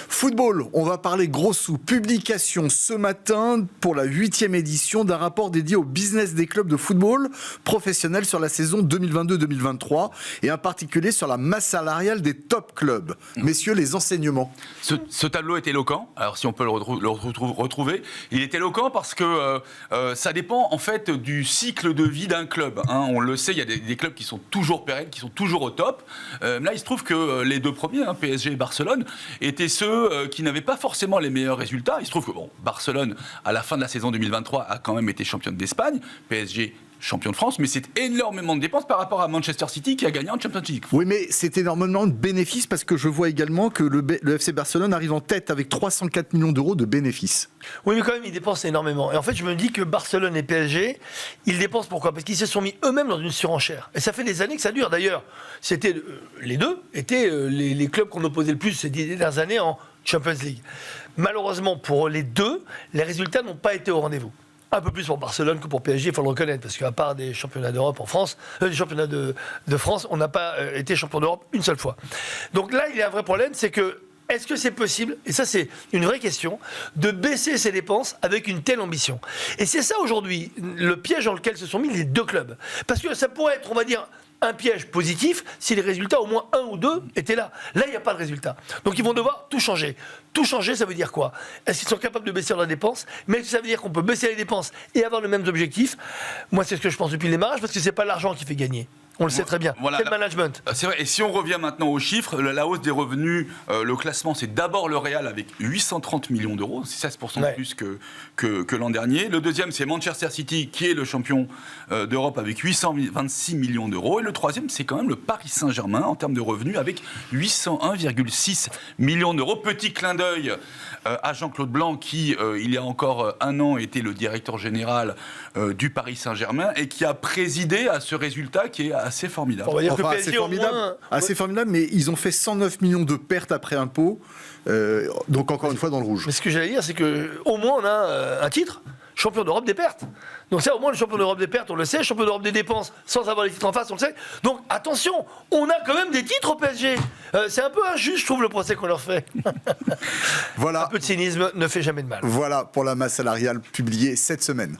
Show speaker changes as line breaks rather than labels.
Football, on va parler gros sous. Publication ce matin pour la 8e édition d'un rapport dédié au business des clubs de football professionnels sur la saison 2022-2023 et en particulier sur la masse salariale des top clubs. Messieurs, les enseignements.
Ce tableau est éloquent. Alors si on peut le retrouver, il est éloquent parce que ça dépend en fait du cycle de vie d'un club. Hein. On le sait, il y a des clubs qui sont toujours pérennes, qui sont toujours au top. Là, il se trouve que les deux premiers, PSG et Barcelone, étaient ceux qui n'avaient pas forcément les meilleurs résultats. Il se trouve que Barcelone, à la fin de la saison 2023, a quand même été championne d'Espagne. PSG, champion de France, mais c'est énormément de dépenses par rapport à Manchester City qui a gagné en Champions League.
Oui, mais c'est énormément de bénéfices parce que je vois également que le FC Barcelone arrive en tête avec 304 millions d'euros de bénéfices.
Oui, mais quand même, ils dépensent énormément. Et en fait, je me dis que Barcelone et PSG, ils dépensent pourquoi ? Parce qu'ils se sont mis eux-mêmes dans une surenchère. Et ça fait des années que ça dure. D'ailleurs, les deux étaient les clubs qu'on opposait le plus ces 10 dernières années en Champions League. Malheureusement, pour les deux, les résultats n'ont pas été au rendez-vous. Un peu plus pour Barcelone que pour PSG, il faut le reconnaître, parce qu'à part des championnats d'Europe en France, des championnats de France, on n'a pas été champion d'Europe une seule fois. Donc là, il y a un vrai problème, c'est que est-ce que c'est possible, et ça c'est une vraie question, de baisser ses dépenses avec une telle ambition ? Et c'est ça aujourd'hui, le piège dans lequel se sont mis les deux clubs. Parce que ça pourrait être, on va dire, un piège positif si les résultats, au moins un ou deux, étaient là. Là, il n'y a pas de résultat. Donc ils vont devoir tout changer. Tout changer, ça veut dire quoi ? Est-ce qu'ils sont capables de baisser leurs dépenses ? Mais ça veut dire qu'on peut baisser les dépenses et avoir les mêmes objectifs. Moi, c'est ce que je pense depuis le démarrage, parce que ce n'est pas l'argent qui fait gagner. On le sait très bien.
Voilà,
c'est le management.
C'est vrai. Et si on revient maintenant aux chiffres, la hausse des revenus, le classement, c'est d'abord le Real avec 830 millions d'euros. C'est 16% de plus que l'an dernier. Le deuxième, c'est Manchester City, qui est le champion d'Europe avec 826 millions d'euros. Et le troisième, c'est quand même le Paris Saint-Germain en termes de revenus avec 801,6 millions d'euros. Petit clin d'œil à Jean-Claude Blanc, qui, il y a encore un an, était le directeur général du Paris Saint-Germain et qui a présidé à ce résultat qui est assez formidable.
On va dire que
assez formidable, assez formidable, mais ils ont fait 109 millions de pertes après impôts, donc encore une fois dans le rouge.
Mais ce que j'allais dire, c'est qu'au moins on a un titre, champion d'Europe des pertes. Donc ça, au moins le champion d'Europe des pertes, on le sait, champion d'Europe des dépenses, sans avoir les titres en face, on le sait. Donc attention, on a quand même des titres au PSG. C'est un peu injuste, je trouve, le procès qu'on leur fait.
Voilà.
Un peu de cynisme ne fait jamais de mal.
Voilà pour la masse salariale publiée cette semaine.